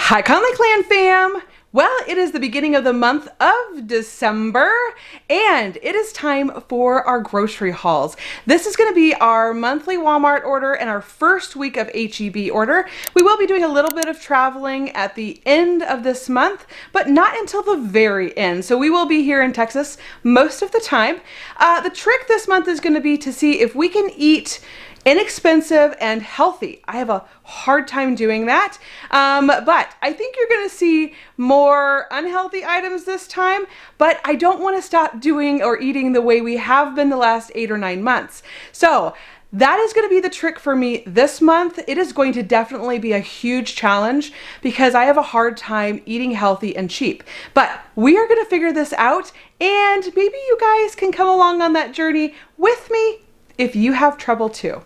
Hi Connelly Clan fam! Well, it is the beginning of the month of December and it is time for our grocery hauls. This is going to be our monthly Walmart order and our first week of HEB order. We will be doing a little bit of traveling at the end of this month, but not until the very end. So we will be here in Texas most of the time. The trick this month is going to be to see if we can eat inexpensive and healthy. I have a hard time doing that, but I think you're going to see more unhealthy items this time, but I don't want to stop doing or eating the way we have been the last 8 or 9 months. So that is going to be the trick for me this month. It is going to definitely be a huge challenge because I have a hard time eating healthy and cheap, but we are going to figure this out, and maybe you guys can come along on that journey with me if you have trouble too.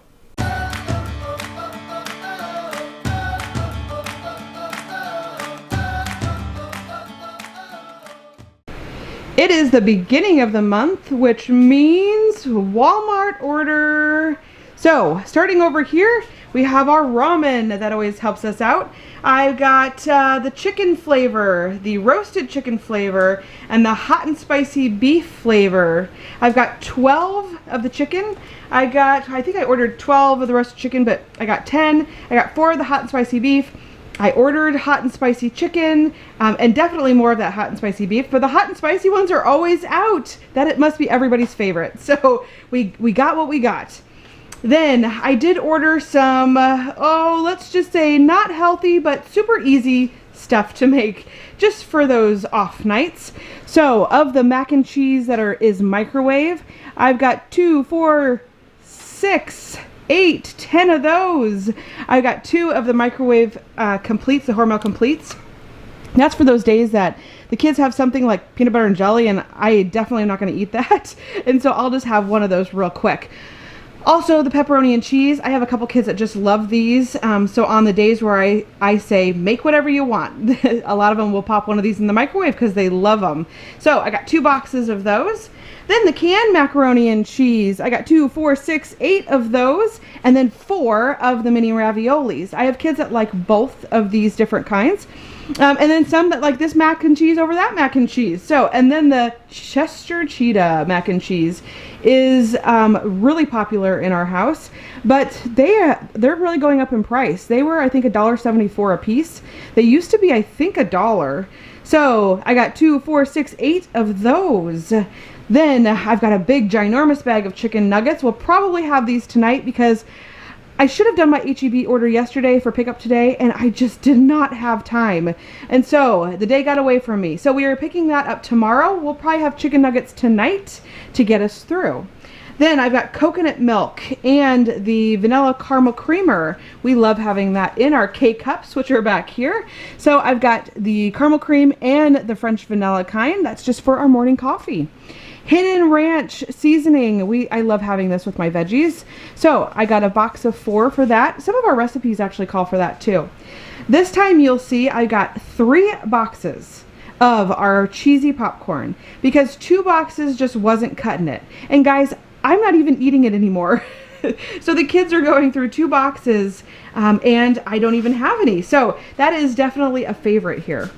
It is the beginning of the month, which means Walmart order. So starting over here, we have our ramen that always helps us out. I've got the chicken flavor, the roasted chicken flavor, and the hot and spicy beef flavor. I've got 12 of the chicken. I think I ordered 12 of the roasted chicken, but I got 10. I got 4 of the hot and spicy beef. I ordered hot and spicy chicken, and definitely more of that hot and spicy beef, but the hot and spicy ones are always out. It must be everybody's favorite. So we got what we got. Then I did order some, let's just say not healthy, but super easy stuff to make just for those off nights. So of the mac and cheese that is microwave, I've got 2, 4, 6, 8, 10 of those. I got 2 of the microwave completes, the Hormel completes. That's for those days that the kids have something like peanut butter and jelly, and I definitely am not going to eat that. And so I'll just have one of those real quick. Also, the pepperoni and cheese. I have a couple kids that just love these. So on the days where I say, make whatever you want, a lot of them will pop one of these in the microwave because they love them. So I got 2 boxes of those. Then the canned macaroni and cheese. I got 2, 4, 6, 8 of those, and then 4 of the mini raviolis. I have kids that like both of these different kinds. And then some that like this mac and cheese over that mac and cheese. So, and then the Chester Cheetah mac and cheese is really popular in our house, but they're really going up in price. They were, I think, $1.74 a piece. They used to be, I think, $1. So I got 2, 4, 6, 8 of those. Then I've got a big ginormous bag of chicken nuggets. We'll probably have these tonight because I should have done my HEB order yesterday for pickup today, and I just did not have time. And so the day got away from me. So we are picking that up tomorrow. We'll probably have chicken nuggets tonight to get us through. Then I've got coconut milk and the vanilla caramel creamer. We love having that in our K-cups, which are back here. So I've got the caramel cream and the French vanilla kind. That's just for our morning coffee. Hidden Ranch seasoning. I love having this with my veggies. So I got a box of 4 for that. Some of our recipes actually call for that too. This time you'll see I got 3 boxes of our cheesy popcorn because 2 boxes just wasn't cutting it. And guys, I'm not even eating it anymore. So the kids are going through 2 boxes and I don't even have any. So that is definitely a favorite here.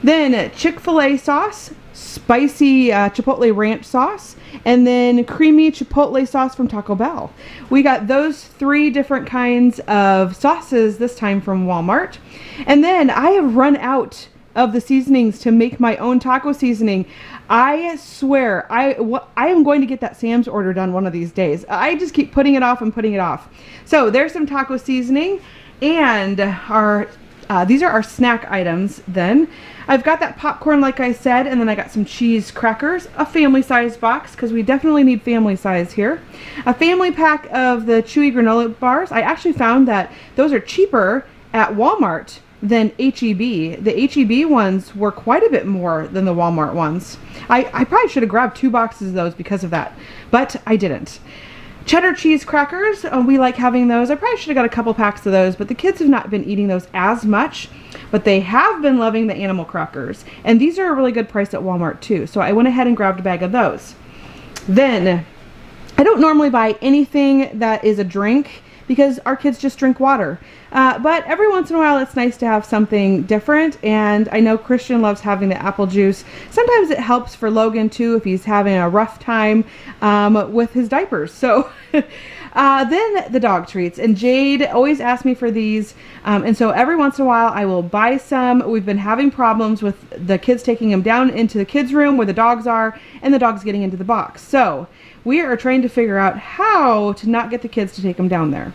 Then Chick-fil-A sauce, spicy chipotle ranch sauce, and then creamy chipotle sauce from Taco Bell. We got those 3 different kinds of sauces this time from Walmart. And then I have run out of the seasonings to make my own taco seasoning. I swear I am going to get that Sam's order done one of these days. I just keep putting it off and putting it off. So there's some taco seasoning, and these are our snack items then. I've got that popcorn like I said, and then I got some cheese crackers, a family size box because we definitely need family size here. A family pack of the chewy granola bars. I actually found that those are cheaper at Walmart than HEB. The HEB ones were quite a bit more than the Walmart ones. I probably should have grabbed 2 boxes of those because of that, but I didn't. Cheddar cheese crackers, we like having those. I probably should have got a couple packs of those, but the kids have not been eating those as much, but they have been loving the animal crackers. And these are a really good price at Walmart too, so I went ahead and grabbed a bag of those. Then, I don't normally buy anything that is a drink because our kids just drink water. But every once in a while it's nice to have something different, and I know Christian loves having the apple juice. Sometimes it helps for Logan too if he's having a rough time with his diapers. So then the dog treats, and Jade always asks me for these, and so every once in a while I will buy some. We've been having problems with the kids taking them down into the kids room where the dogs are, and the dogs getting into the box. So we are trying to figure out how to not get the kids to take them down there.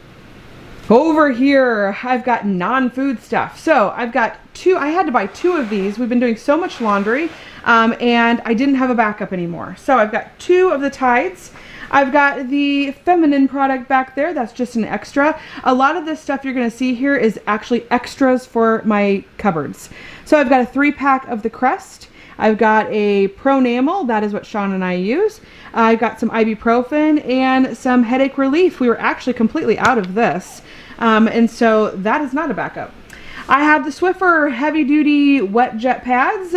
Over here I've got non-food stuff. So I've got I had to buy 2 of these. We've been doing so much laundry and I didn't have a backup anymore. So I've got 2 of the Tides. I've got the feminine product back there. That's just an extra. A lot of this stuff you're going to see here is actually extras for my cupboards. So I've got a 3-pack of the Crest. I've got a Pronamel. That is what Sean and I use. I've got some ibuprofen and some headache relief. We were actually completely out of this. And so that is not a backup. I have the Swiffer heavy duty wet jet pads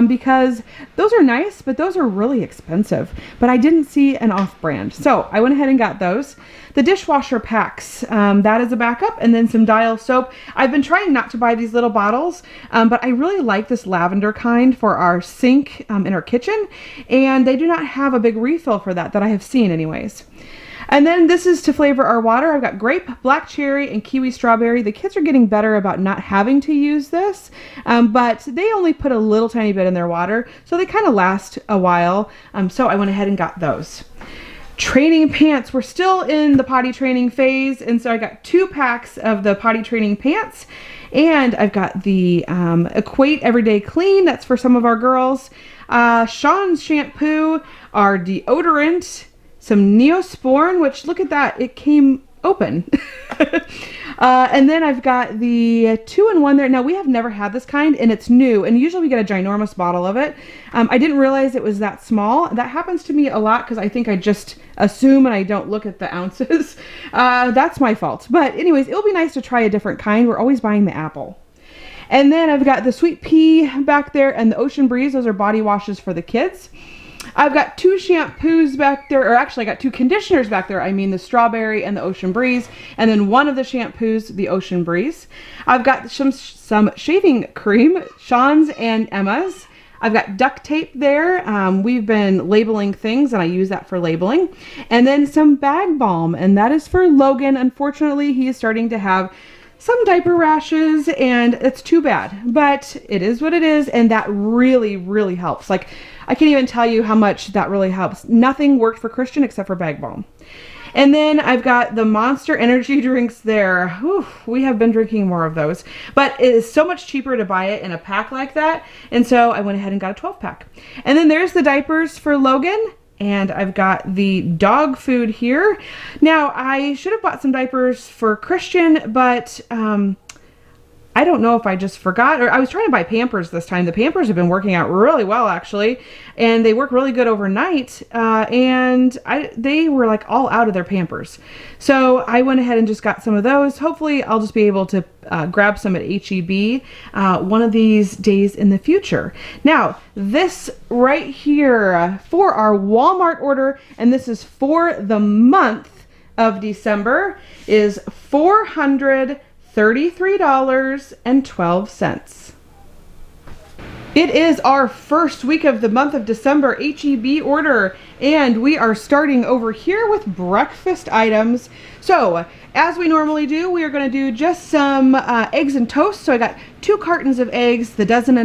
because those are nice, but those are really expensive. But I didn't see an off brand, so I went ahead and got those. The dishwasher packs, that is a backup, and then some Dial soap. I've been trying not to buy these little bottles, but I really like this lavender kind for our sink in our kitchen, and they do not have a big refill for that I have seen anyways. And then this is to flavor our water. I've got grape, black cherry, and kiwi strawberry. The kids are getting better about not having to use this, but they only put a little tiny bit in their water, so they kind of last a while. So I went ahead and got those. Training pants. We're still in the potty training phase, and so I got 2 packs of the potty training pants, and I've got the Equate Everyday Clean. That's for some of our girls. Sean's shampoo, our deodorant, some Neosporin, which look at that, it came open. And then I've got the 2-in-1 there. Now we have never had this kind, and it's new, and usually we get a ginormous bottle of it. I didn't realize it was that small. That happens to me a lot because I think I just assume and I don't look at the ounces. That's my fault. But anyways, it'll be nice to try a different kind. We're always buying the apple. And then I've got the Sweet Pea back there and the Ocean Breeze. Those are body washes for the kids. I've got 2 shampoos back there, or actually I got 2 conditioners back there. I mean the Strawberry and the Ocean Breeze, and then one of the shampoos, the Ocean Breeze. I've got some shaving cream, Sean's and Emma's. I've got duct tape there. We've been labeling things, and I use that for labeling. And then some bag balm, and that is for Logan. Unfortunately, he is starting to have some diaper rashes, and it's too bad, but it is what it is, and that really, really helps. Like, I can't even tell you how much that really helps. Nothing worked for Christian except for bag balm. And then I've got the Monster energy drinks there. Whew, we have been drinking more of those, but it is so much cheaper to buy it in a pack like that, and so I went ahead and got a 12-pack. And then there's the diapers for Logan. And I've got the dog food here. Now, I should have bought some diapers for Christian, but I don't know if I just forgot, or I was trying to buy Pampers this time. The Pampers have been working out really well, actually, and they work really good overnight, and they were like all out of their Pampers. So I went ahead and just got some of those. Hopefully, I'll just be able to grab some at HEB one of these days in the future. Now, this right here for our Walmart order, and this is for the month of December, is $433.12. It is our first week of the month of December HEB order, and we are starting over here with breakfast items. So, as we normally do, we are going to do just some eggs and toast. So I got 2 cartons of eggs, the 1.5 dozen.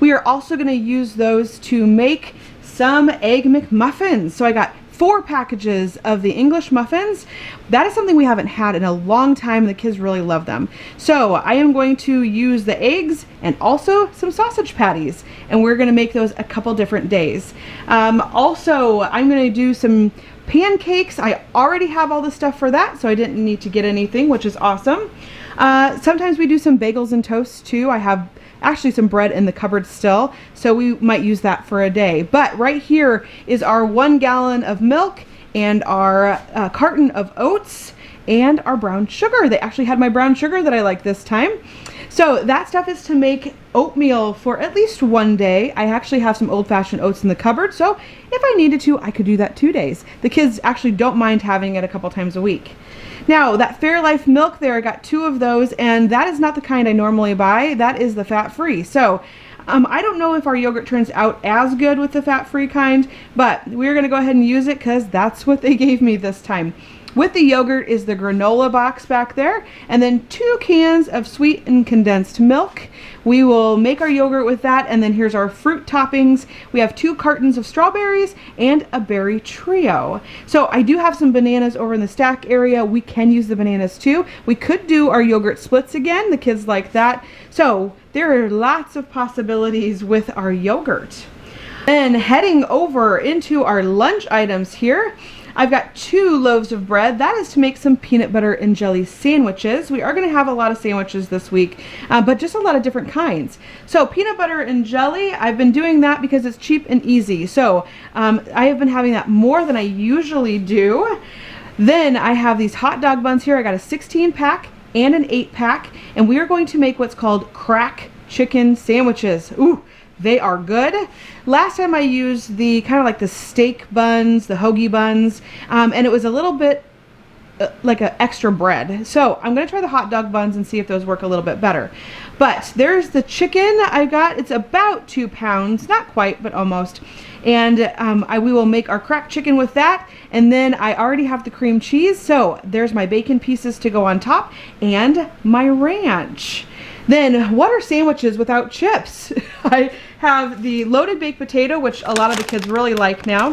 We are also going to use those to make some Egg McMuffins. So I got 4 packages of the English muffins. That is something we haven't had in a long time. The kids really love them. So I am going to use the eggs and also some sausage patties, and we're going to make those a couple different days. Also, I'm going to do some pancakes. I already have all the stuff for that, so I didn't need to get anything, which is awesome. Sometimes we do some bagels and toasts too. I have actually some bread in the cupboard still, so we might use that for a day. But right here is our 1 gallon of milk and our carton of oats and our brown sugar. They actually had my brown sugar that I like this time. So that stuff is to make oatmeal for at least 1 day. I actually have some old-fashioned oats in the cupboard, so if I needed to, I could do that 2 days. The kids actually don't mind having it a couple times a week. Now, that Fairlife milk there, I got 2 of those, and that is not the kind I normally buy. That is the fat-free. So, I don't know if our yogurt turns out as good with the fat-free kind, but we're going to go ahead and use it because that's what they gave me this time. With the yogurt is the granola box back there, and then 2 cans of sweet and condensed milk. We will make our yogurt with that, and then here's our fruit toppings. We have 2 cartons of strawberries and a berry trio. So I do have some bananas over in the stack area. We can use the bananas too. We could do our yogurt splits again. The kids like that. So there are lots of possibilities with our yogurt. Then heading over into our lunch items here, I've got 2 loaves of bread. That is to make some peanut butter and jelly sandwiches. We are going to have a lot of sandwiches this week, but just a lot of different kinds. So peanut butter and jelly, I've been doing that because it's cheap and easy. So I have been having that more than I usually do. Then I have these hot dog buns here. I got a 16-pack and an 8-pack, and we are going to make what's called crack chicken sandwiches. Ooh, they are good. Last time I used the kind of like the steak buns, the hoagie buns, and it was a little bit like an extra bread. So I'm going to try the hot dog buns and see if those work a little bit better. But there's the chicken I got. It's about 2 pounds, not quite, but almost. And we will make our cracked chicken with that. And then I already have the cream cheese. So there's my bacon pieces to go on top and my ranch. Then what are sandwiches without chips? I have the loaded baked potato, which a lot of the kids really like now.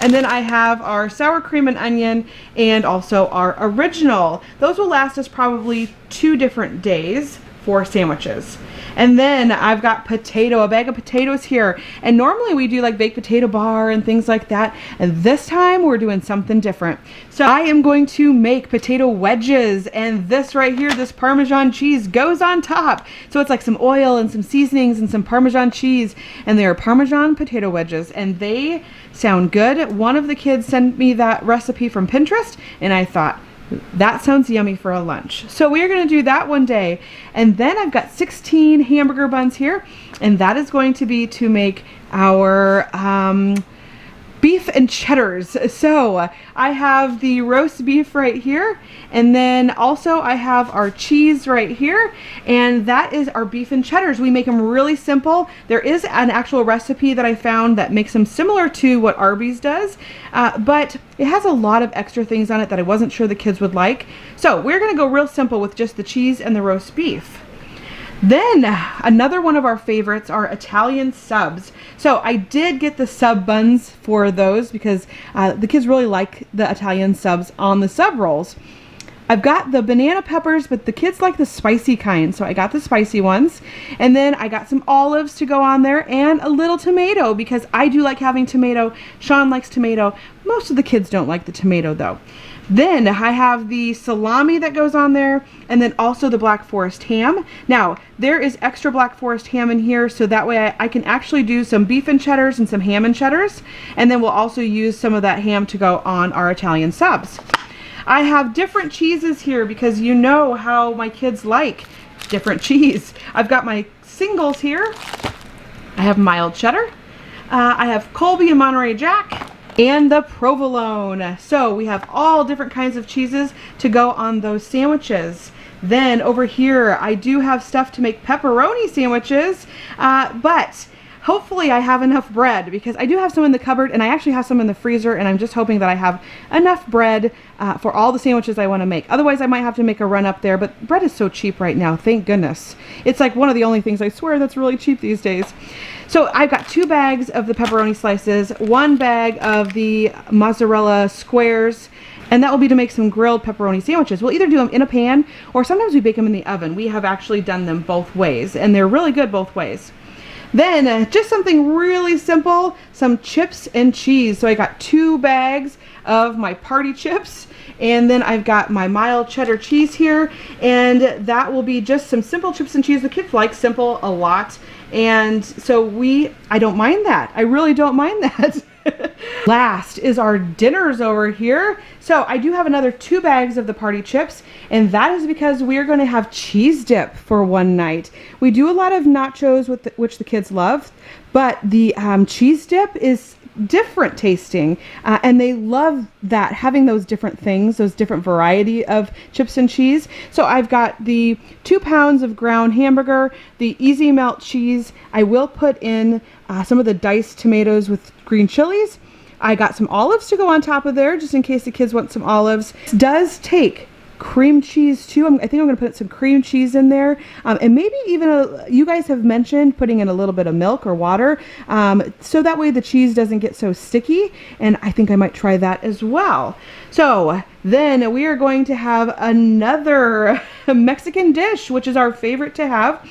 And then I have our sour cream and onion and also our original. Those will last us probably 2 different days for sandwiches. And then I've got a bag of potatoes here. And normally we do like baked potato bar and things like that. And this time we're doing something different. So I am going to make potato wedges. And this right here, this Parmesan cheese goes on top. So it's like some oil and some seasonings and some Parmesan cheese. And they are Parmesan potato wedges. And they sound good. One of the kids sent me that recipe from Pinterest. And I thought, that sounds yummy for a lunch. So we are going to do that one day. And then I've got 16 hamburger buns here. And that is going to be to make our beef and cheddars. So I have the roast beef right here. And then also I have our cheese right here. And that is our beef and cheddars. We make them really simple. There is an actual recipe that I found that makes them similar to what Arby's does. But it has a lot of extra things on it that I wasn't sure the kids would like. So we're going to go real simple with just the cheese and the roast beef. Then another one of our favorites are Italian subs. So I did get the sub buns for those because the kids really like the Italian subs on the sub rolls. I've got the banana peppers, but the kids like the spicy kind, so I got the spicy ones. And then I got some olives to go on there and a little tomato because I do like having tomato. Sean likes tomato. Most of the kids don't like the tomato though. Then I have the salami that goes on there, and then also the Black Forest ham. Now, there is extra Black Forest ham in here, so that way I can actually do some beef and cheddars and some ham and cheddars, and then we'll also use some of that ham to go on our Italian subs. I have different cheeses here because you know how my kids like different cheese. I've got my singles here. I have mild cheddar. I have Colby and Monterey Jack. And the provolone. So we have all different kinds of cheeses to go on those sandwiches. Then over here I do have stuff to make pepperoni sandwiches, but hopefully I have enough bread because I do have some in the cupboard and I actually have some in the freezer, and I'm just hoping that I have enough bread for all the sandwiches I want to make. Otherwise I might have to make a run up there, but bread is so cheap right now, thank goodness. It's like one of the only things I swear that's really cheap these days. So I've got 2 bags of the pepperoni slices, 1 bag of the mozzarella squares, and that will be to make some grilled pepperoni sandwiches. We'll either do them in a pan or sometimes we bake them in the oven. We have actually done them both ways, and they're really good both ways. Then just something really simple, some chips and cheese. So I got 2 bags of my party chips, and then I've got my mild cheddar cheese here, and that will be just some simple chips and cheese. The kids like simple a lot, and so I don't mind that. I really don't mind that. Last is our dinners over here. So I do have another 2 bags of the party chips, and that is because we are going to have cheese dip for one night. We do a lot of nachos, which the kids love, but the cheese dip is different tasting, and they love that, having those different things, those different variety of chips and cheese. So I've got the 2 pounds of ground hamburger, the easy melt cheese. I will put in some of the diced tomatoes with green chilies. I got some olives to go on top of there, just in case the kids want some olives. It does take cream cheese too. I think I'm going to put some cream cheese in there, and maybe even you guys have mentioned putting in a little bit of milk or water, so that way the cheese doesn't get so sticky, and I think I might try that as well. So then we are going to have another Mexican dish, which is our favorite to have,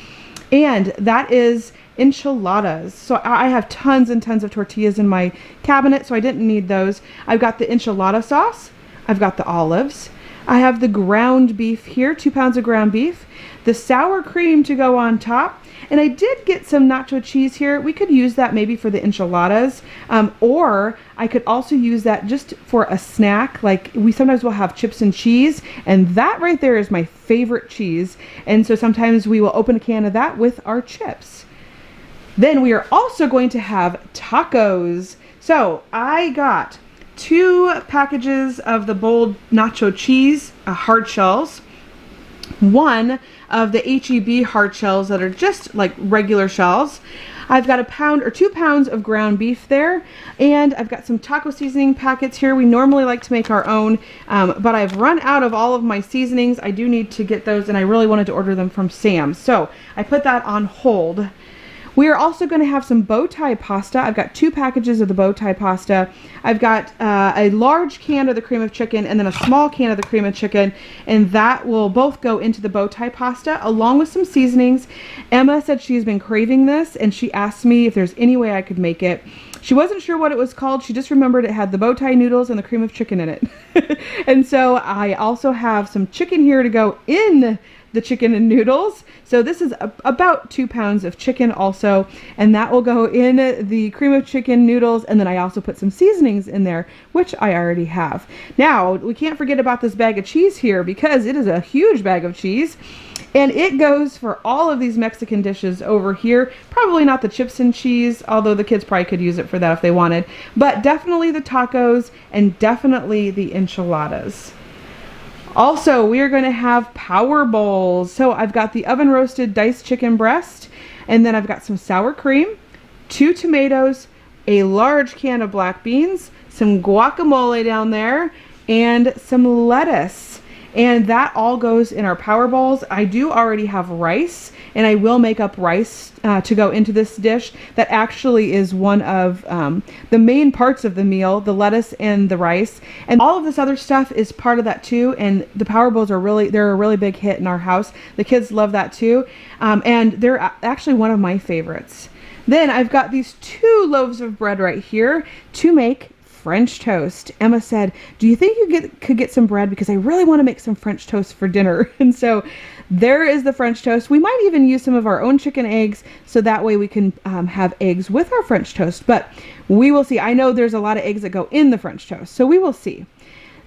and that is enchiladas. So I have tons and tons of tortillas in my cabinet, so I didn't need those. I've got the enchilada sauce, I've got the olives, I have the ground beef here, 2 pounds of ground beef, the sour cream to go on top, and I did get some nacho cheese here. We could use that maybe for the enchiladas, or I could also use that just for a snack. Like we sometimes will have chips and cheese, and that right there is my favorite cheese, and so sometimes we will open a can of that with our chips. Then we are also going to have tacos. So I got 2 packages of the bold nacho cheese hard shells, 1 of the HEB hard shells that are just like regular shells. I've got 2 pounds of ground beef there, and I've got some taco seasoning packets here. We normally like to make our own, but I've run out of all of my seasonings. I do need to get those, and I really wanted to order them from Sam's, so I put that on hold. We are also going to have some bow tie pasta. I've got 2 packages of the bow tie pasta. I've got a large can of the cream of chicken and then a small can of the cream of chicken, and that will both go into the bow tie pasta along with some seasonings. Emma said she's been craving this, and she asked me if there's any way I could make it. She wasn't sure what it was called. She just remembered it had the bow tie noodles and the cream of chicken in it. And so I also have some chicken here to go in the chicken and noodles. So this is about 2 pounds of chicken also, and that will go in the cream of chicken noodles, and then I also put some seasonings in there, which I already have. Now, we can't forget about this bag of cheese here, because it is a huge bag of cheese, and it goes for all of these Mexican dishes over here. Probably not the chips and cheese, although the kids probably could use it for that if they wanted, but definitely the tacos and definitely the enchiladas. Also, we are going to have power bowls. So I've got the oven roasted diced chicken breast, and then I've got some sour cream, 2 tomatoes, a large can of black beans, some guacamole down there, and some lettuce. And that all goes in our power bowls. I do already have rice, and I will make up rice to go into this dish. That actually is one of the main parts of the meal, the lettuce and the rice. And all of this other stuff is part of that too. And the power bowls they're a really big hit in our house. The kids love that too. And they're actually one of my favorites. Then I've got these 2 loaves of bread right here to make French toast. Emma said, do you think you could get some bread, because I really want to make some French toast for dinner. And so there is the French toast. We might even use some of our own chicken eggs, so that way we can have eggs with our French toast, but we will see. I know there's a lot of eggs that go in the French toast, so we will see.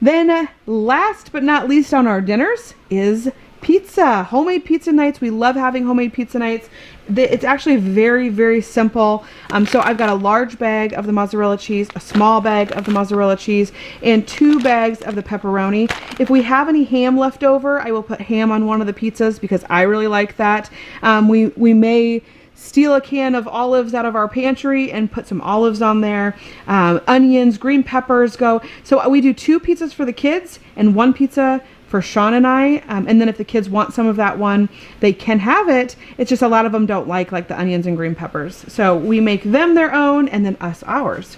Then last but not least on our dinners is pizza. Homemade pizza nights. We love having homemade pizza nights. It's actually very, very simple. So I've got a large bag of the mozzarella cheese, a small bag of the mozzarella cheese, and 2 bags of the pepperoni. If we have any ham left over, I will put ham on one of the pizzas, because I really like that. We may steal a can of olives out of our pantry and put some olives on there. Onions, green peppers go. So we do 2 pizzas for the kids and 1 pizza for Sean and I, and then if the kids want some of that one, they can have it. It's just a lot of them don't like the onions and green peppers. So we make them their own, and then us ours.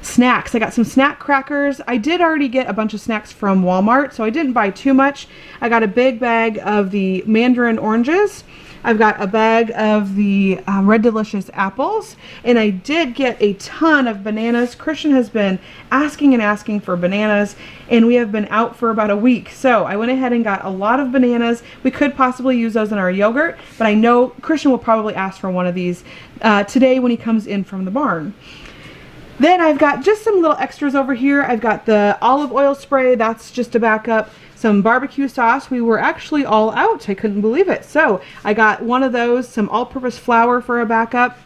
Snacks. I got some snack crackers. I did already get a bunch of snacks from Walmart, so I didn't buy too much. I got a big bag of the mandarin oranges. I've got a bag of the Red Delicious apples, and I did get a ton of bananas. Christian has been asking and asking for bananas, and we have been out for about a week. So I went ahead and got a lot of bananas. We could possibly use those in our yogurt, but I know Christian will probably ask for one of these today when he comes in from the barn. Then I've got just some little extras over here. I've got the olive oil spray, that's just a backup. Some barbecue sauce. We were actually all out. I couldn't believe it. So I got one of those, some all-purpose flour for a backup.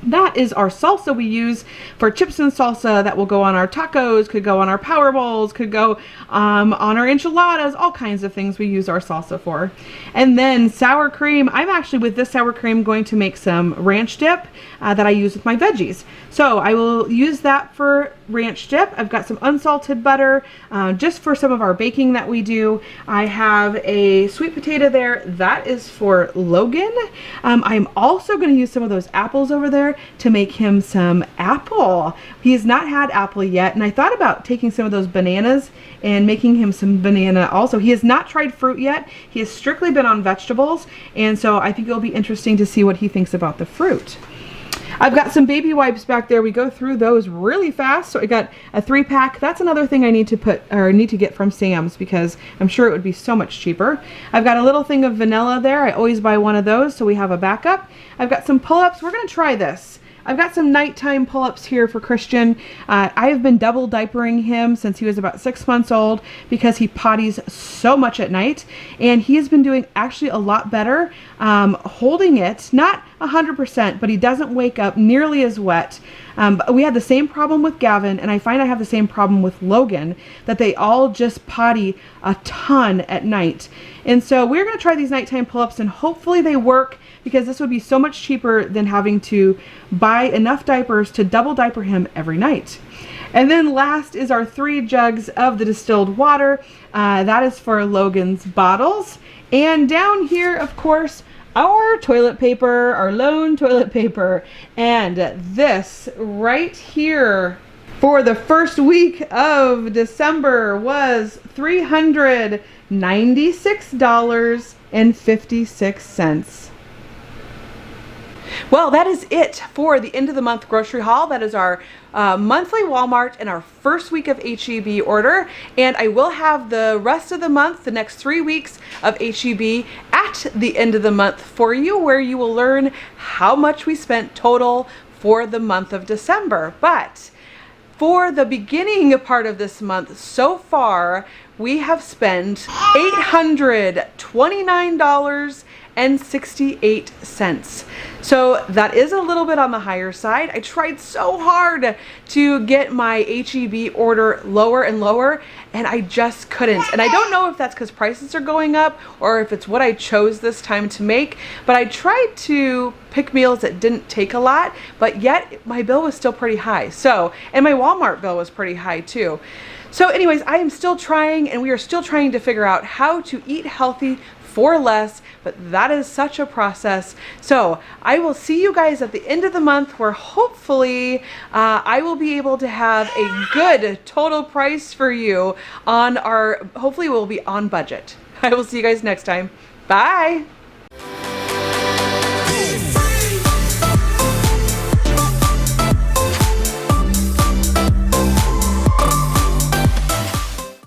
That is our salsa we use for chips and salsa that will go on our tacos, could go on our power bowls, could go on our enchiladas, all kinds of things we use our salsa for. And then sour cream. I'm actually with this sour cream going to make some ranch dip that I use with my veggies. So I will use that for ranch dip. I've got some unsalted butter just for some of our baking that we do. I have a sweet potato there. That is for Logan. I'm also going to use some of those apples over there to make him some apple. He has not had apple yet, and I thought about taking some of those bananas and making him some banana also. He has not tried fruit yet. He has strictly been on vegetables, and so I think it'll be interesting to see what he thinks about the fruit. I've got some baby wipes back there. We go through those really fast. So I got a 3-pack. That's another thing I need to get from Sam's because I'm sure it would be so much cheaper. I've got a little thing of vanilla there. I always buy one of those so we have a backup. I've got some pull-ups. We're going to try this. I've got some nighttime pull-ups here for Christian. I have been double diapering him since he was about 6 months old because he potties so much at night, and he has been doing actually a lot better holding it, not 100%, but he doesn't wake up nearly as wet. But we had the same problem with Gavin, and I find I have the same problem with Logan, that they all just potty a ton at night. And so we're going to try these nighttime pull-ups, and hopefully they work, because this would be so much cheaper than having to buy enough diapers to double diaper him every night. And then last is our 3 jugs of the distilled water. That is for Logan's bottles. And down here, of course, our toilet paper, our lone toilet paper. And this right here for the first week of December was $396.56. Well, that is it for the end of the month grocery haul. That is our monthly Walmart and our first week of HEB order. And I will have the rest of the month, the next 3 weeks of HEB at the end of the month for you, where you will learn how much we spent total for the month of December. But for the beginning part of this month, so far, we have spent $829.68. So that is a little bit on the higher side. I tried so hard to get my HEB order lower and lower, and I just couldn't. And I don't know if that's because prices are going up or if it's what I chose this time to make, but I tried to pick meals that didn't take a lot, but yet my bill was still pretty high. So, and my Walmart bill was pretty high too. So anyways, I am still trying, and we are still trying to figure out how to eat healthy for less, but that is such a process. So I will see you guys at the end of the month, where hopefully I will be able to have a good total price for you on our, hopefully we'll be on budget. I will see you guys next time. Bye.